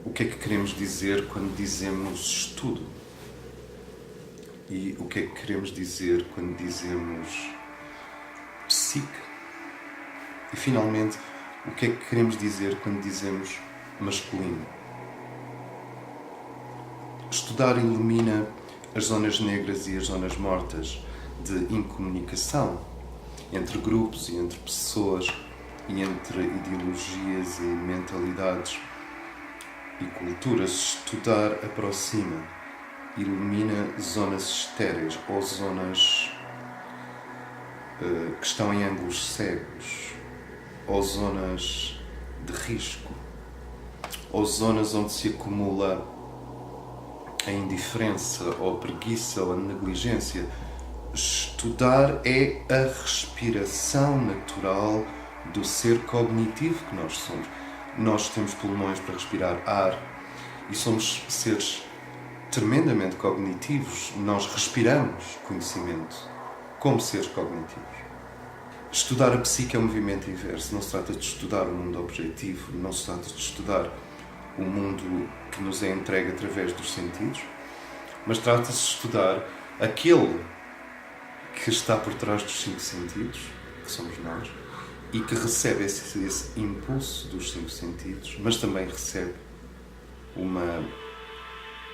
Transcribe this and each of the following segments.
o que é que queremos dizer quando dizemos estudo? E o que é que queremos dizer quando dizemos psique? E finalmente, o que é que queremos dizer quando dizemos masculino? Estudar ilumina as zonas negras e as zonas mortas de incomunicação entre grupos e entre pessoas e entre ideologias e mentalidades e culturas. Estudar aproxima, ilumina zonas estéreis ou zonas que estão em ângulos cegos, ou zonas de risco, ou zonas onde se acumula a indiferença, ou a preguiça, ou a negligência. Estudar é a respiração natural do ser cognitivo que nós somos. Nós temos pulmões para respirar ar e somos seres tremendamente cognitivos. Nós respiramos conhecimento como seres cognitivos. Estudar a psique é um movimento inverso. Não se trata de estudar o mundo objetivo, não se trata de estudar o mundo que nos é entregue através dos sentidos, mas trata-se de estudar aquele que está por trás dos 5 sentidos, que somos nós, e que recebe esse impulso dos 5 sentidos, mas também recebe uma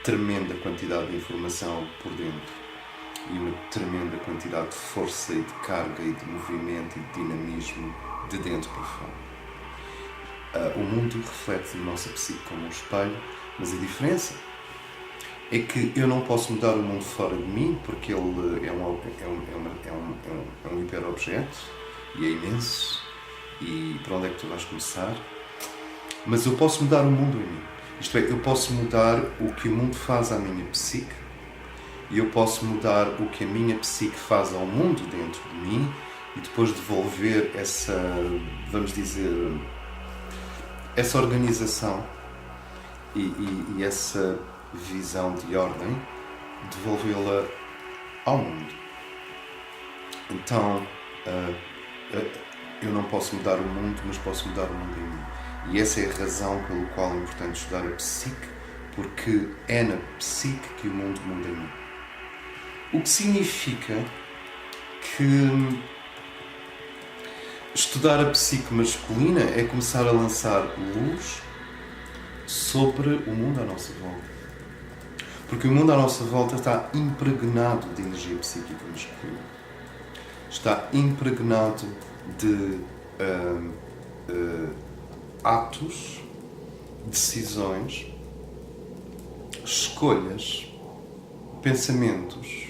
tremenda quantidade de informação por dentro e uma tremenda quantidade de força e de carga e de movimento e de dinamismo de dentro para fora. O mundo reflete a nossa psique como um espelho, mas a diferença é que eu não posso mudar o mundo fora de mim, porque ele é um hiperobjeto e é imenso. E para onde é que tu vais começar? Mas eu posso mudar o mundo em mim. Isto é, eu posso mudar o que o mundo faz à minha psique e eu posso mudar o que a minha psique faz ao mundo dentro de mim e depois devolver essa, vamos dizer, essa organização e essa visão de ordem, devolvê-la ao mundo. Então, eu não posso mudar o mundo, mas posso mudar o mundo em mim. E essa é a razão pela qual é importante estudar a psique, porque é na psique que o mundo muda em mim. O que significa que estudar a psique masculina é começar a lançar luz sobre o mundo à nossa volta. Porque o mundo à nossa volta está impregnado de energia psíquica masculina. Está impregnado de atos, decisões, escolhas, pensamentos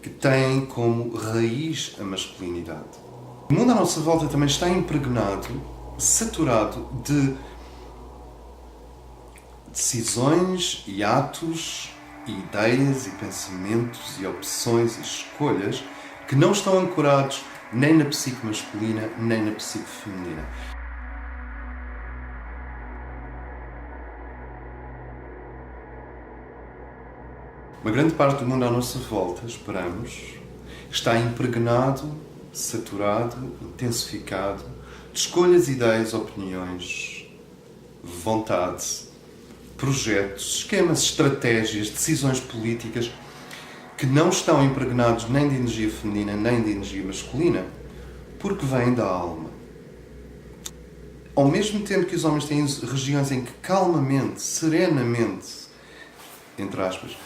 que têm como raiz a masculinidade. O mundo à nossa volta também está impregnado, saturado de decisões e atos e ideias e pensamentos e opções e escolhas que não estão ancorados nem na psique masculina nem na psique feminina. Uma grande parte do mundo à nossa volta, esperamos, está impregnado, saturado, intensificado de escolhas, ideias, opiniões, vontade, projetos, esquemas, estratégias, decisões políticas que não estão impregnados nem de energia feminina nem de energia masculina, porque vêm da alma. Ao mesmo tempo que os homens têm regiões em que calmamente, serenamente, entre aspas,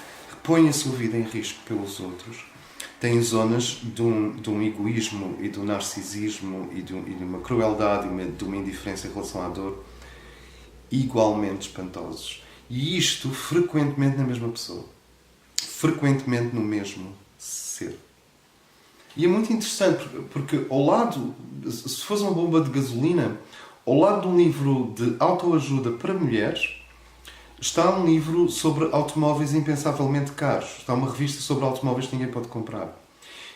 põe a sua vida em risco pelos outros, tem zonas de um egoísmo e de um narcisismo e de uma crueldade e de uma indiferença em relação à dor igualmente espantosos. E isto frequentemente na mesma pessoa. Frequentemente no mesmo ser. E é muito interessante porque ao lado, se fosse uma bomba de gasolina, ao lado de um livro de autoajuda para mulheres, está um livro sobre automóveis impensavelmente caros. Está uma revista sobre automóveis que ninguém pode comprar.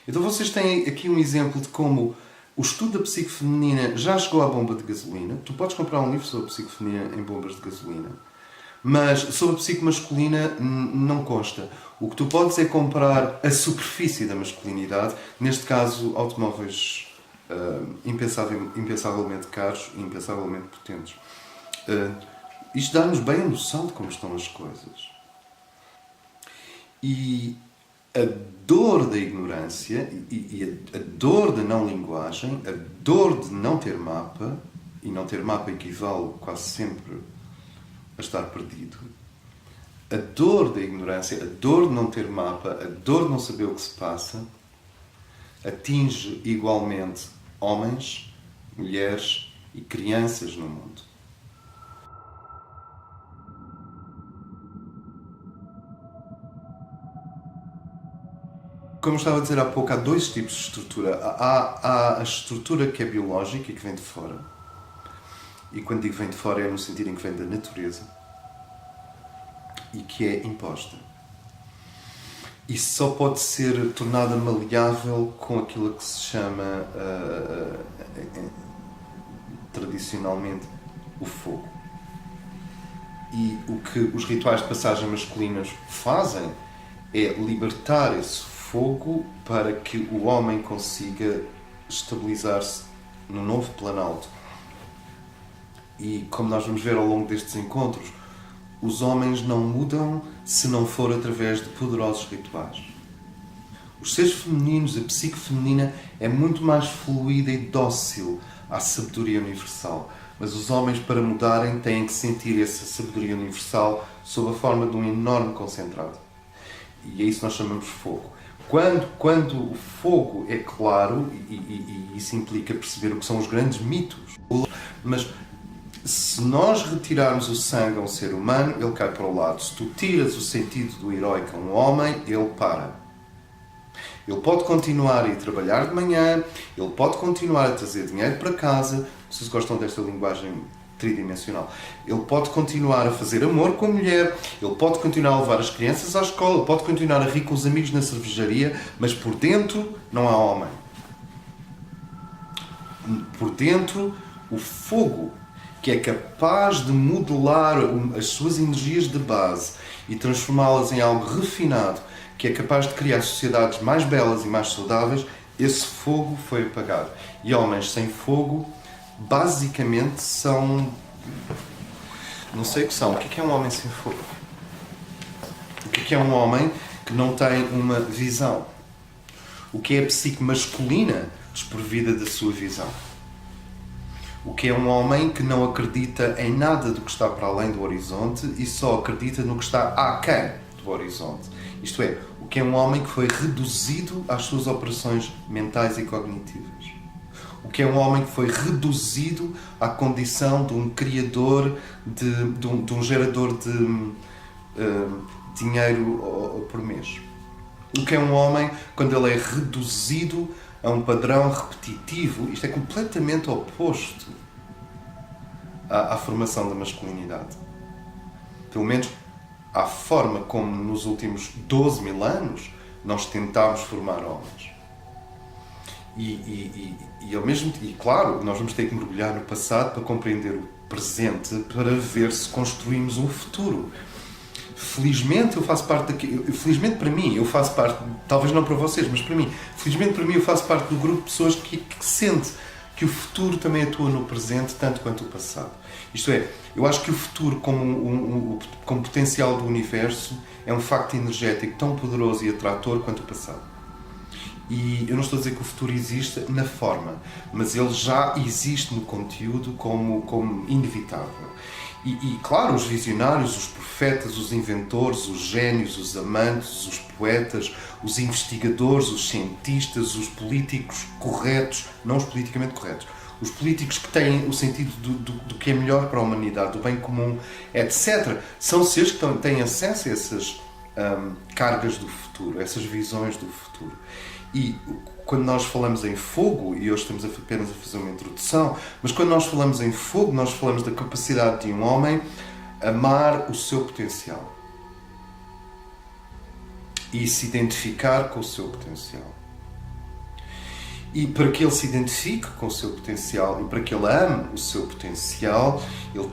Então vocês têm aqui um exemplo de como o estudo da psique feminina já chegou à bomba de gasolina. Tu podes comprar um livro sobre a psique feminina em bombas de gasolina. Mas sobre a psique masculina não consta. O que tu podes é comprar a superfície da masculinidade, neste caso automóveis impensavelmente caros e impensavelmente potentes. Isto dá-nos bem a noção de como estão as coisas. E a dor da ignorância e a dor da não linguagem, a dor de não ter mapa, e não ter mapa equivale quase sempre a estar perdido, a dor da ignorância, a dor de não ter mapa, a dor de não saber o que se passa, atinge igualmente homens, mulheres e crianças no mundo. Como eu estava a dizer há pouco, há dois tipos de estrutura. Há a estrutura que é biológica e que vem de fora. E quando digo vem de fora é no sentido em que vem da natureza. E que é imposta. E só pode ser tornada maleável com aquilo que se chama tradicionalmente o fogo. E o que os rituais de passagem masculinos fazem é libertar esse fogo para que o homem consiga estabilizar-se no novo planalto. E como nós vamos ver ao longo destes encontros, os homens não mudam se não for através de poderosos rituais. Os seres femininos, a psique feminina é muito mais fluida e dócil à sabedoria universal. Mas os homens, para mudarem, têm que sentir essa sabedoria universal sob a forma de um enorme concentrado. E é isso que nós chamamos de fogo. Quando o fogo é claro, e isso implica perceber o que são os grandes mitos, mas se nós retirarmos o sangue a um ser humano, ele cai para o lado. Se tu tiras o sentido do heróico a um homem, ele para. Ele pode continuar a ir trabalhar de manhã, ele pode continuar a trazer dinheiro para casa. Vocês gostam desta linguagem tridimensional? Ele pode continuar a fazer amor com a mulher, ele pode continuar a levar as crianças à escola, ele pode continuar a rir com os amigos na cervejaria, mas por dentro não há homem. Por dentro, o fogo, que é capaz de modelar as suas energias de base e transformá-las em algo refinado, que é capaz de criar sociedades mais belas e mais saudáveis, esse fogo foi apagado. E homens sem fogo, basicamente, são... Não sei o que são. O que é um homem sem fogo? O que é um homem que não tem uma visão? O que é a psique masculina desprovida da sua visão? O que é um homem que não acredita em nada do que está para além do horizonte e só acredita no que está aquém do horizonte? Isto é, o que é um homem que foi reduzido às suas operações mentais e cognitivas? O que é um homem que foi reduzido à condição de um criador, de um gerador de dinheiro por mês? O que é um homem quando ele é reduzido a um padrão repetitivo? Isto é completamente oposto à formação da masculinidade. Pelo menos à forma como nos últimos 12 mil anos nós tentámos formar homens. E claro, nós vamos ter que mergulhar no passado para compreender o presente, para ver se construímos um futuro. Felizmente eu faço parte felizmente para mim, eu faço parte, talvez não para vocês, mas para mim, felizmente para mim eu faço parte do grupo de pessoas que sente que o futuro também atua no presente tanto quanto o passado. Isto é, eu acho que o futuro como potencial do universo é um facto energético tão poderoso e atrator quanto o passado. E eu não estou a dizer que o futuro existe na forma, mas ele já existe no conteúdo como inevitável. E claro, os visionários, os profetas, os inventores, os génios, os amantes, os poetas, os investigadores, os cientistas, os políticos corretos, não os politicamente corretos, os políticos que têm o sentido do que é melhor para a humanidade, do bem comum, etc. São seres que têm acesso a essas cargas do futuro, essas visões do futuro. E quando nós falamos em fogo, e hoje estamos apenas a fazer uma introdução, mas quando nós falamos em fogo, nós falamos da capacidade de um homem amar o seu potencial e se identificar com o seu potencial. E para que ele se identifique com o seu potencial e para que ele ame o seu potencial, ele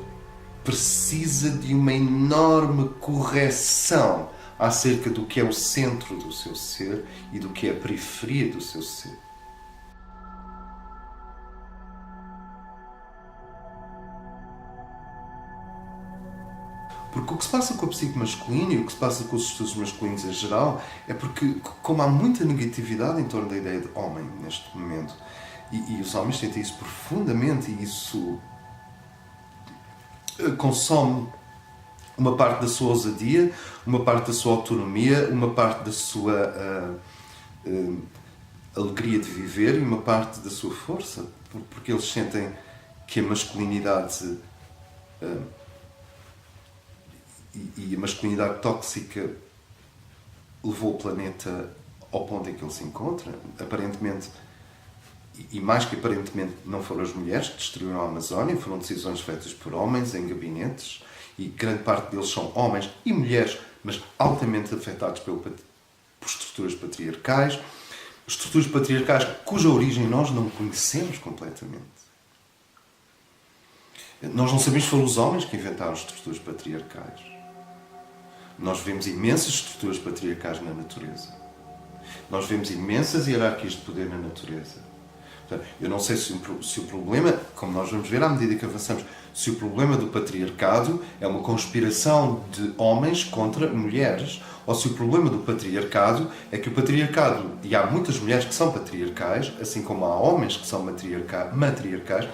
precisa de uma enorme correção acerca do que é o centro do seu ser e do que é a periferia do seu ser. Porque o que se passa com a psique masculina e o que se passa com os estudos masculinos em geral é porque, como há muita negatividade em torno da ideia de homem neste momento, e os homens sentem isso profundamente, e isso consome uma parte da sua ousadia, uma parte da sua autonomia, uma parte da sua alegria de viver e uma parte da sua força, porque eles sentem que a masculinidade e a masculinidade tóxica levou o planeta ao ponto em que ele se encontra. Aparentemente, e mais que aparentemente, não foram as mulheres que destruíram a Amazónia, foram decisões feitas por homens em gabinetes, e grande parte deles são homens e mulheres, mas altamente afetados por estruturas patriarcais, estruturas patriarcais cuja origem nós não conhecemos completamente. Nós não sabemos se foram os homens que inventaram as estruturas patriarcais. Nós vemos imensas estruturas patriarcais na natureza. Nós vemos imensas hierarquias de poder na natureza. Portanto, eu não sei se o problema, como nós vamos ver à medida que avançamos, se o problema do patriarcado é uma conspiração de homens contra mulheres, ou se o problema do patriarcado é que o patriarcado, e há muitas mulheres que são patriarcais, assim como há homens que são matriarcais,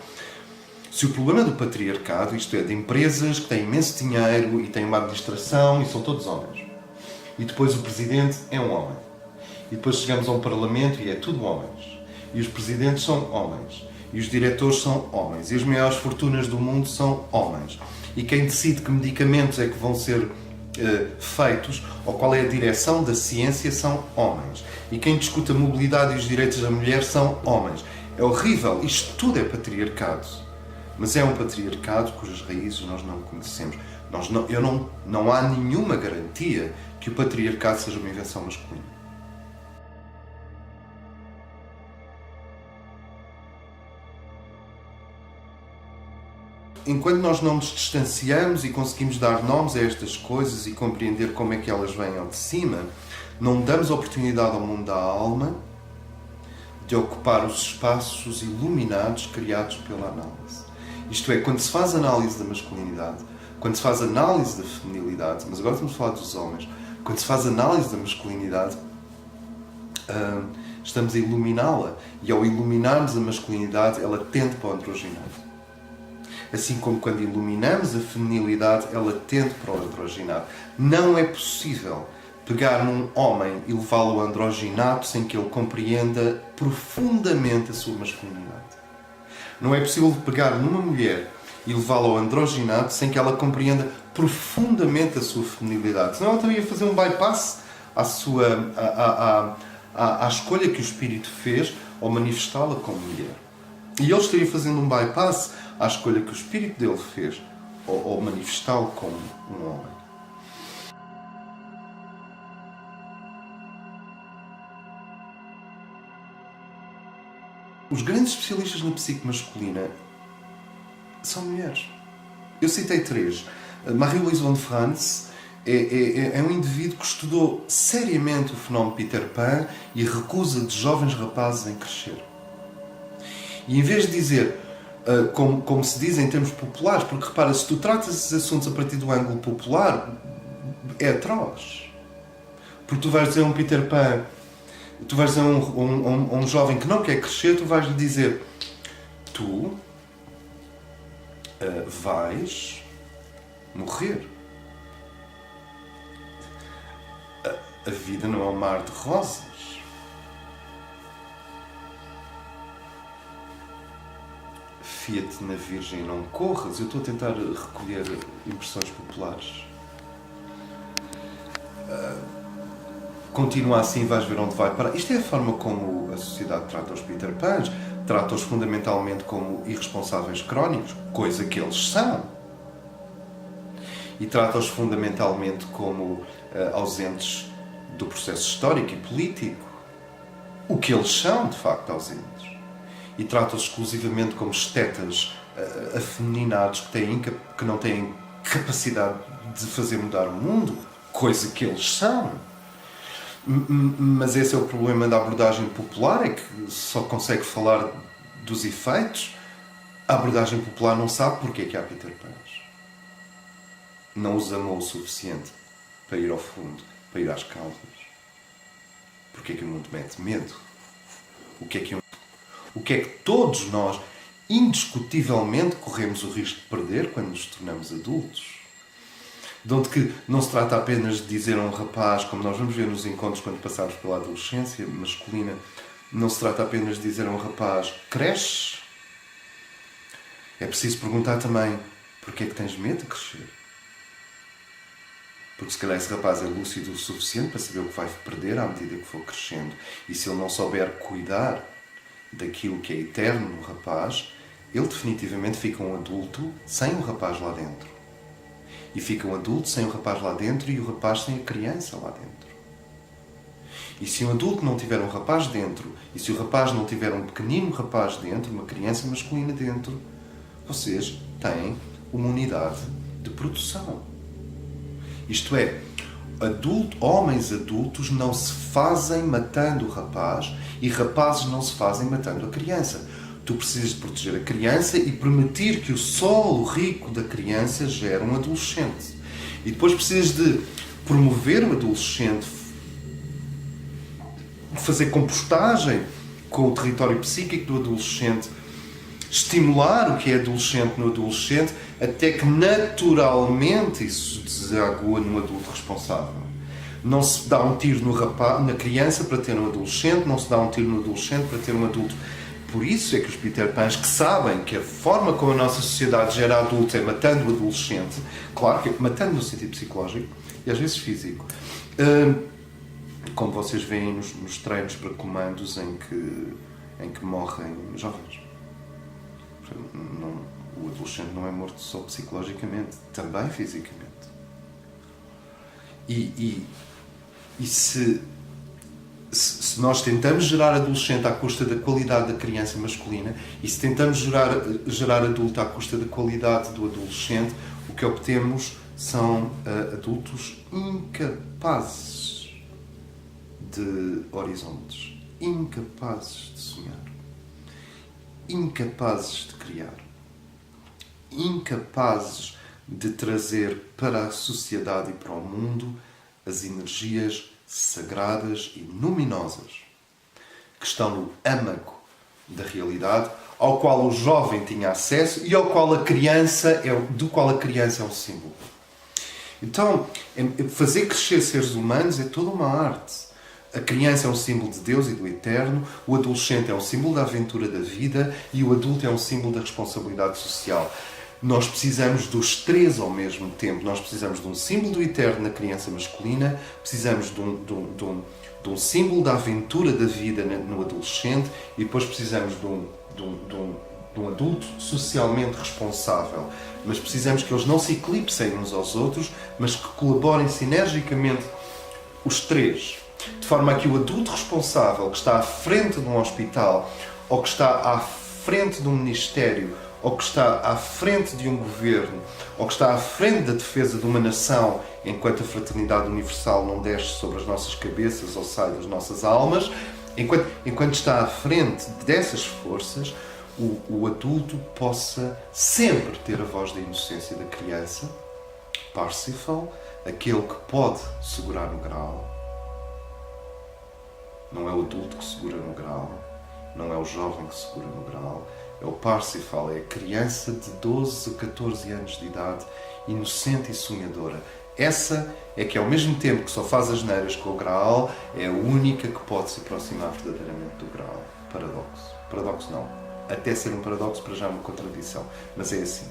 se o problema do patriarcado, isto é, de empresas que têm imenso dinheiro e têm uma administração e são todos homens, e depois o presidente é um homem, e depois chegamos a um parlamento e é tudo homens, e os presidentes são homens, e os diretores são homens, e as maiores fortunas do mundo são homens, e quem decide que medicamentos é que vão ser feitos, ou qual é a direção da ciência, são homens, e quem discute a mobilidade e os direitos da mulher são homens. É horrível, isto tudo é patriarcado. Mas é um patriarcado cujas raízes nós não conhecemos. Não há nenhuma garantia que o patriarcado seja uma invenção masculina. Enquanto nós não nos distanciamos e conseguimos dar nomes a estas coisas e compreender como é que elas vêm ao de cima, não damos oportunidade ao mundo da alma de ocupar os espaços iluminados criados pela análise. Isto é, quando se faz análise da masculinidade, quando se faz análise da feminilidade, mas agora estamos a falar dos homens, quando se faz análise da masculinidade, estamos a iluminá-la. E ao iluminarmos a masculinidade, ela tende para o androginado. Assim como quando iluminamos a feminilidade, ela tende para o androginado. Não é possível pegar num homem e levá-lo ao androginato sem que ele compreenda profundamente a sua masculinidade. Não é possível pegar numa mulher e levá-la ao androginato sem que ela compreenda profundamente a sua feminilidade. Senão ela também ia fazer um bypass à escolha que o espírito fez ao manifestá-la como mulher. E ele estaria fazendo um bypass à escolha que o espírito dele fez ao manifestá-lo como um homem. Os grandes especialistas na psique masculina são mulheres. Eu citei 3. Marie-Louise von Franz é um indivíduo que estudou seriamente o fenómeno Peter Pan e a recusa de jovens rapazes em crescer. E em vez de dizer, como se diz em termos populares, porque repara, se tu tratas esses assuntos a partir do ângulo popular, é atroz. Porque tu vais dizer a um Peter Pan, tu vais dizer a um jovem que não quer crescer, tu vais lhe dizer, tu vais morrer. A vida não é um mar de rosas. Fia-te na Virgem e não corras. Eu estou a tentar recolher impressões populares. Continua assim, vais ver onde vai parar. Isto é a forma como a sociedade trata os Peter Pans. Trata-os fundamentalmente como irresponsáveis crónicos, coisa que eles são. E trata-os fundamentalmente como ausentes do processo histórico e político, o que eles são, de facto, ausentes. E trata-os exclusivamente como estetas afeminados que não têm capacidade de fazer mudar o mundo, coisa que eles são. Mas esse é o problema da abordagem popular, é que só consegue falar dos efeitos. A abordagem popular não sabe porque é que há Peter Pans. não os amou o suficiente para ir ao fundo, para ir às causas. Porque é que o mundo mete medo? O que é que todos nós, indiscutivelmente, corremos o risco de perder quando nos tornamos adultos? De onde que não se trata apenas de dizer a um rapaz, como nós vamos ver nos encontros quando passamos pela adolescência masculina, não se trata apenas de dizer a um rapaz, cresce. É preciso perguntar também, porquê é que tens medo de crescer? Porque se calhar esse rapaz é lúcido o suficiente para saber o que vai perder à medida que for crescendo. E se ele não souber cuidar daquilo que é eterno no rapaz, ele definitivamente fica um adulto sem o rapaz lá dentro. E fica um adulto sem o rapaz lá dentro e o rapaz sem a criança lá dentro. E se um adulto não tiver um rapaz dentro, e se o rapaz não tiver um pequenino rapaz dentro, uma criança masculina dentro, vocês têm uma unidade de produção. Isto é, homens adultos não se fazem matando o rapaz e rapazes não se fazem matando a criança. Tu precisas de proteger a criança e permitir que o solo rico da criança gere um adolescente. E depois precisas de promover o adolescente, fazer compostagem com o território psíquico do adolescente, estimular o que é adolescente no adolescente, até que naturalmente isso desagua no adulto responsável. Não se dá um tiro na criança para ter um adolescente, não se dá um tiro no adolescente para ter um adulto. Por isso é que os Peter Pans, que sabem que a forma como a nossa sociedade gera adulto é matando o adolescente, claro que é matando no sentido psicológico e às vezes físico, como vocês veem nos treinos para comandos em que morrem jovens. O adolescente não é morto só psicologicamente, também fisicamente. E se nós tentamos gerar adolescente à custa da qualidade da criança masculina e se tentamos gerar adulto à custa da qualidade do adolescente, o que obtemos são adultos incapazes de horizontes, incapazes de sonhar, incapazes de criar, incapazes de trazer para a sociedade e para o mundo as energias sagradas e luminosas que estão no âmago da realidade, ao qual o jovem tinha acesso e ao qual do qual a criança é um símbolo. Então, fazer crescer seres humanos é toda uma arte. A criança é um símbolo de Deus e do eterno, o adolescente é um símbolo da aventura da vida e o adulto é um símbolo da responsabilidade social. Nós precisamos dos três ao mesmo tempo. Nós precisamos de um símbolo do eterno na criança masculina, precisamos de um símbolo da aventura da vida no adolescente e depois precisamos de um adulto socialmente responsável. Mas precisamos que eles não se eclipsem uns aos outros, mas que colaborem sinergicamente os três. De forma a que o adulto responsável que está à frente de um hospital ou que está à frente de um ministério ou que está à frente de um governo, ou que está à frente da defesa de uma nação, enquanto a fraternidade universal não desce sobre as nossas cabeças ou sai das nossas almas, enquanto está à frente dessas forças, o adulto possa sempre ter a voz da inocência da criança, Parsifal, aquele que pode segurar no grau. Não é o adulto que segura no grau, não é o jovem que segura no grau, é o Parsifal, é a criança de 12 a 14 anos de idade, inocente e sonhadora. Essa é que, ao mesmo tempo que só faz asneiras com o Graal, é a única que pode se aproximar verdadeiramente do Graal. Paradoxo. Paradoxo não. Até ser um paradoxo, para já é uma contradição. Mas é assim.